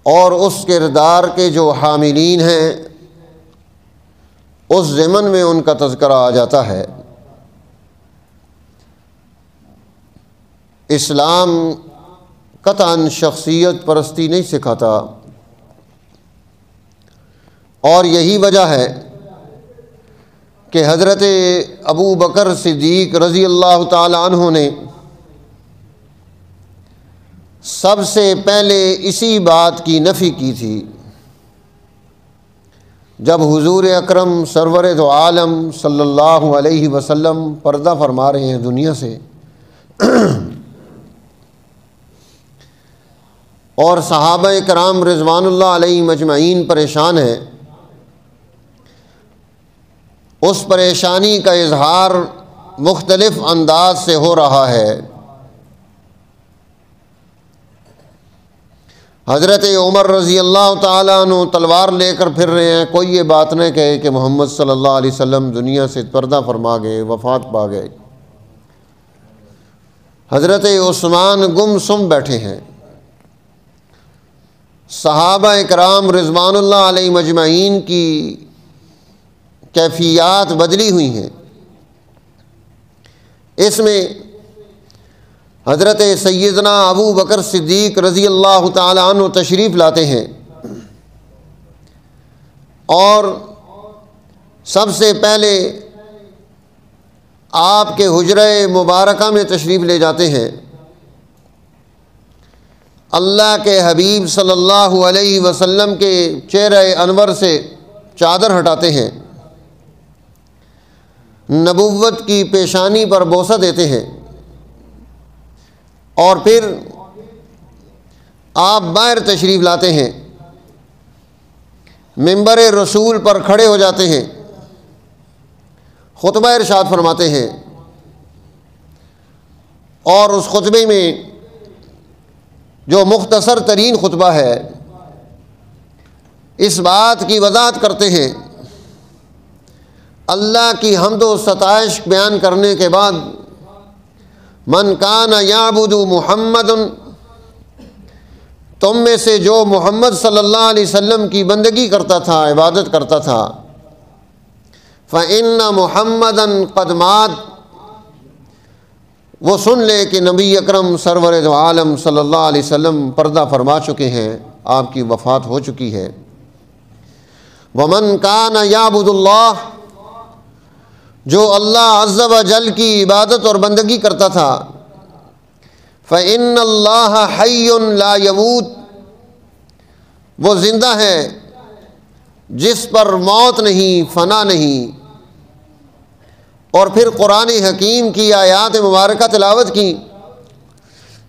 اور اس کردار کے جو حاملین ہیں اس ضمن میں ان کا تذکرہ آ جاتا ہے۔ اسلام قطعاً شخصیت پرستی نہیں سکھاتا، اور یہی وجہ ہے کہ حضرت ابو بکر صدیق رضی اللہ تعالی عنہ نے سب سے پہلے اسی بات کی نفی کی تھی جب حضور اکرم سرور دو عالم صلی اللہ علیہ وسلم پردہ فرما رہے ہیں دنیا سے، اور صحابہ کرام رضوان اللہ علیہم اجمعین پریشان ہیں۔ اس پریشانی کا اظہار مختلف انداز سے ہو رہا ہے۔ حضرت عمر رضی اللہ تعالیٰ عنہ تلوار لے کر پھر رہے ہیں، کوئی یہ بات نہ کہے کہ محمد صلی اللہ علیہ وسلم دنیا سے پردہ فرما گئے، وفات پا گئے۔ حضرت عثمان گم سم بیٹھے ہیں۔ صحابہ کرام رضوان اللہ علیہم اجمعین کی کیفیات بدلی ہوئی ہیں۔ اس میں حضرت سیدنا ابو بکر صدیق رضی اللہ تعالی عنہ تشریف لاتے ہیں، اور سب سے پہلے آپ کے حجرہ مبارکہ میں تشریف لے جاتے ہیں۔ اللہ کے حبیب صلی اللہ علیہ وسلم کے چہرہ انور سے چادر ہٹاتے ہیں، نبوت کی پیشانی پر بوسہ دیتے ہیں، اور پھر آپ باہر تشریف لاتے ہیں، منبر رسول پر کھڑے ہو جاتے ہیں، خطبہ ارشاد فرماتے ہیں، اور اس خطبے میں جو مختصر ترین خطبہ ہے اس بات کی وضاحت کرتے ہیں۔ اللہ کی حمد و ستائش بیان کرنے کے بعد من کان یعبد محمد، تم میں سے جو محمد صلی اللہ علیہ وسلم کی بندگی کرتا تھا، عبادت کرتا تھا، فإن محمدًا قد مات، وہ سن لے کہ نبی اکرم سرور دو عالم صلی اللہ علیہ وسلم پردہ فرما چکے ہیں، آپ کی وفات ہو چکی ہے۔ ومن کان یعبد اللہ، جو اللہ عز و جل کی عبادت اور بندگی کرتا تھا، فإن اللہ حی لا یموت، وہ زندہ ہے جس پر موت نہیں، فنا نہیں۔ اور پھر قرآن حکیم کی آیات مبارکہ تلاوت کی،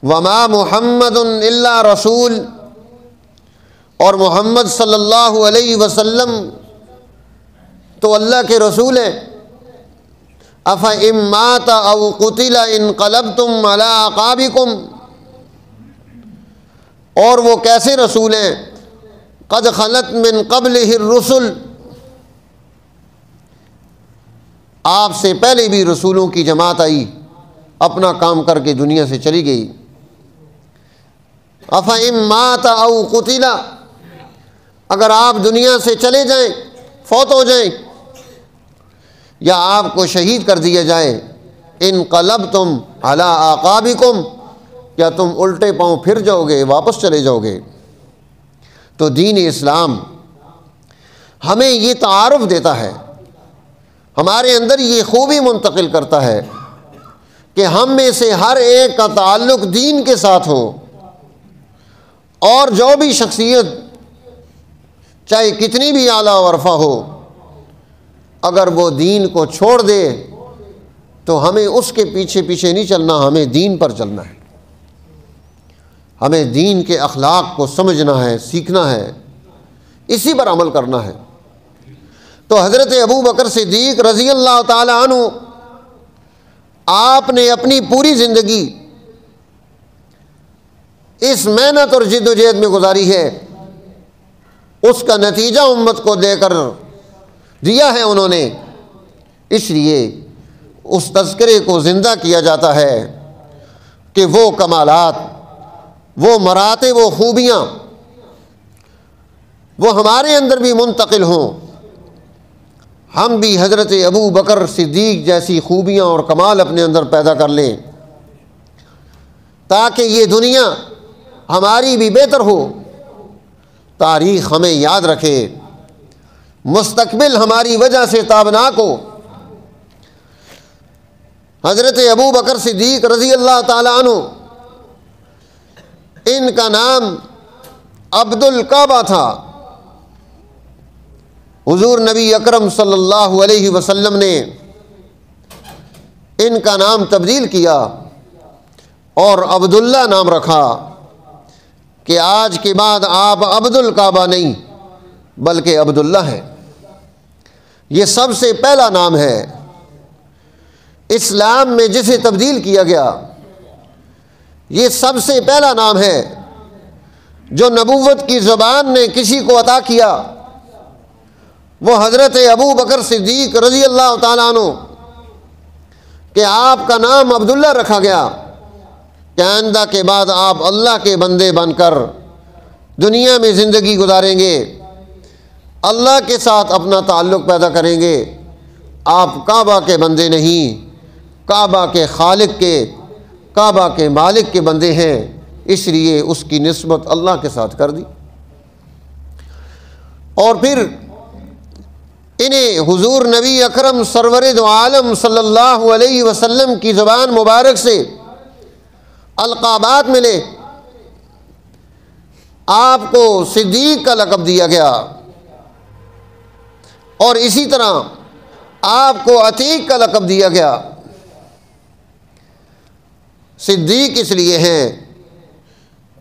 وما محمد الا رسول، اور محمد صلی اللہ علیہ وسلم تو اللہ کے رسول ہیں۔ افإن مات او قتل انقلبتم علی اعقابکم، اور وہ کیسے رسول ہیں؟ قد خلت من قبلہ الرسل، آپ سے پہلے بھی رسولوں کی جماعت آئی، اپنا کام کر کے دنیا سے چلی گئی۔ افإن مات او قتل، اگر آپ دنیا سے چلے جائیں، فوت ہو جائیں، یا آپ کو شہید کر دیا جائے، انقلبتم علی اعقابکم، کیا تم الٹے پاؤں پھر جاؤ گے، واپس چلے جاؤ گے؟ تو دین اسلام ہمیں یہ تعارف دیتا ہے، ہمارے اندر یہ خوبی منتقل کرتا ہے کہ ہم میں سے ہر ایک کا تعلق دین کے ساتھ ہو، اور جو بھی شخصیت چاہے کتنی بھی اعلیٰ و عرفہ ہو، اگر وہ دین کو چھوڑ دے تو ہمیں اس کے پیچھے پیچھے نہیں چلنا، ہمیں دین پر چلنا ہے، ہمیں دین کے اخلاق کو سمجھنا ہے، سیکھنا ہے، اسی پر عمل کرنا ہے۔ تو حضرت ابو بکر صدیق رضی اللہ تعالی عنہ، آپ نے اپنی پوری زندگی اس محنت اور جد و جہد میں گزاری ہے، اس کا نتیجہ امت کو دے کر دیا ہے انہوں نے، اس لیے اس تذکرے کو زندہ کیا جاتا ہے کہ وہ کمالات، وہ مراتب، وہ خوبیاں وہ ہمارے اندر بھی منتقل ہوں، ہم بھی حضرت ابو بکر صدیق جیسی خوبیاں اور کمال اپنے اندر پیدا کر لیں، تاکہ یہ دنیا ہماری بھی بہتر ہو، تاریخ ہمیں یاد رکھے، مستقبل ہماری وجہ سے تابناک ہو۔ حضرت ابو بکر صدیق رضی اللہ تعالیٰ عنہ، ان کا نام عبد الکعبہ تھا۔ حضور نبی اکرم صلی اللہ علیہ وسلم نے ان کا نام تبدیل کیا اور عبداللہ نام رکھا کہ آج کے بعد آپ عبد الکعبہ نہیں بلکہ عبداللہ ہیں۔ یہ سب سے پہلا نام ہے اسلام میں جسے تبدیل کیا گیا، یہ سب سے پہلا نام ہے جو نبوت کی زبان نے کسی کو عطا کیا، وہ حضرت ابو بکر صدیق رضی اللہ تعالیٰ عنہ کہ آپ کا نام عبداللہ رکھا گیا کہ آئندہ کے بعد آپ اللہ کے بندے بن کر دنیا میں زندگی گزاریں گے، اللہ کے ساتھ اپنا تعلق پیدا کریں گے، آپ کعبہ کے بندے نہیں، کعبہ کے خالق کے، کعبہ کے مالک کے بندے ہیں، اس لیے اس کی نسبت اللہ کے ساتھ کر دی۔ اور پھر انہیں حضور نبی اکرم سرور دو عالم صلی اللہ علیہ وسلم کی زبان مبارک سے القابات ملے، آپ کو صدیق کا لقب دیا گیا، اور اسی طرح آپ کو عتیق کا لقب دیا گیا۔ صدیق اس لیے ہیں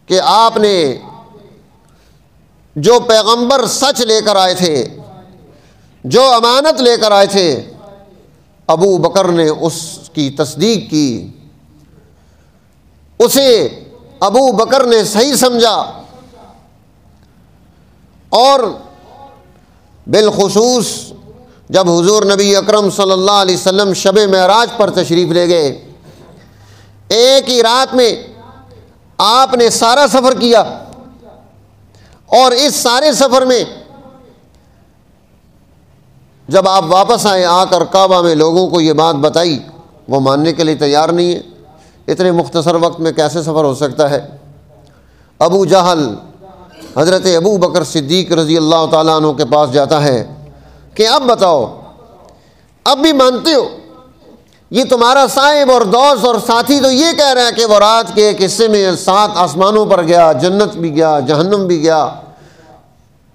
کہ آپ نے جو پیغمبر سچ لے کر آئے تھے، جو امانت لے کر آئے تھے، ابو بکر نے اس کی تصدیق کی، اسے ابو بکر نے صحیح سمجھا، اور بالخصوص جب حضور نبی اکرم صلی اللہ علیہ وسلم شب معراج پر تشریف لے گئے، ایک ہی رات میں آپ نے سارا سفر کیا، اور اس سارے سفر میں جب آپ واپس آئے، آ کر کعبہ میں لوگوں کو یہ بات بتائی، وہ ماننے کے لیے تیار نہیں ہے، اتنے مختصر وقت میں کیسے سفر ہو سکتا ہے۔ ابو جہل حضرت ابو بکر صدیق رضی اللہ تعالیٰ عنہ کے پاس جاتا ہے کہ اب بتاؤ، اب بھی مانتے ہو؟ یہ تمہارا صاحب اور دوست اور ساتھی تو یہ کہہ رہا ہے کہ وہ رات کے ایک حصے میں 7 آسمانوں پر گیا، جنت بھی گیا، جہنم بھی گیا،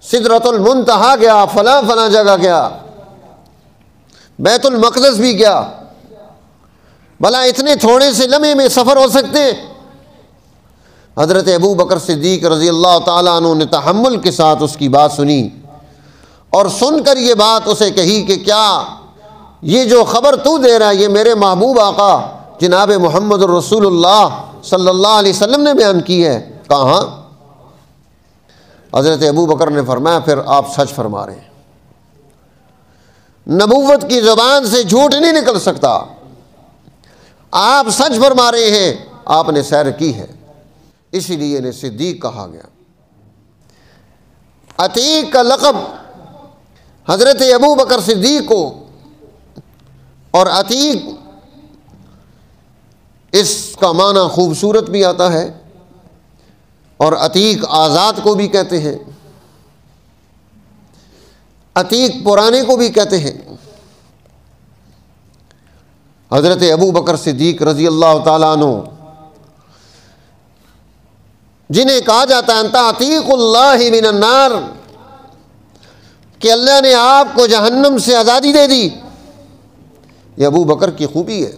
سدرۃ المنتہا گیا، فلاں فلاں جگہ گیا، بیت المقدس بھی گیا، بھلا اتنے تھوڑے سے لمحے میں سفر ہو سکتے ہیں؟ حضرت ابو بکر صدیق رضی اللہ تعالیٰ عنہ نے تحمل کے ساتھ اس کی بات سنی، اور سن کر یہ بات اسے کہی کہ کیا یہ جو خبر تو دے رہا ہے یہ میرے محبوب آقا جناب محمد الرسول اللہ صلی اللہ علیہ وسلم نے بیان کی ہے؟ کہاں؟ حضرت ابو بکر نے فرمایا پھر آپ سچ فرما رہے ہیں، نبوت کی زبان سے جھوٹ نہیں نکل سکتا، آپ سچ فرما رہے ہیں، آپ نے سیر کی ہے، اسی لیے انہیں صدیق کہا گیا۔ عتیق کا لقب حضرت ابو بکر صدیق کو، اور عتیق اس کا معنی خوبصورت بھی آتا ہے، اور عتیق آزاد کو بھی کہتے ہیں، عتیق پرانے کو بھی کہتے ہیں۔ حضرت ابو بکر صدیق رضی اللہ تعالیٰ عنہ جنہیں کہا جاتا ہے انت عتیق اللہ من النار، کہ اللہ نے آپ کو جہنم سے آزادی دے دی، یہ ابو بکر کی خوبی ہے۔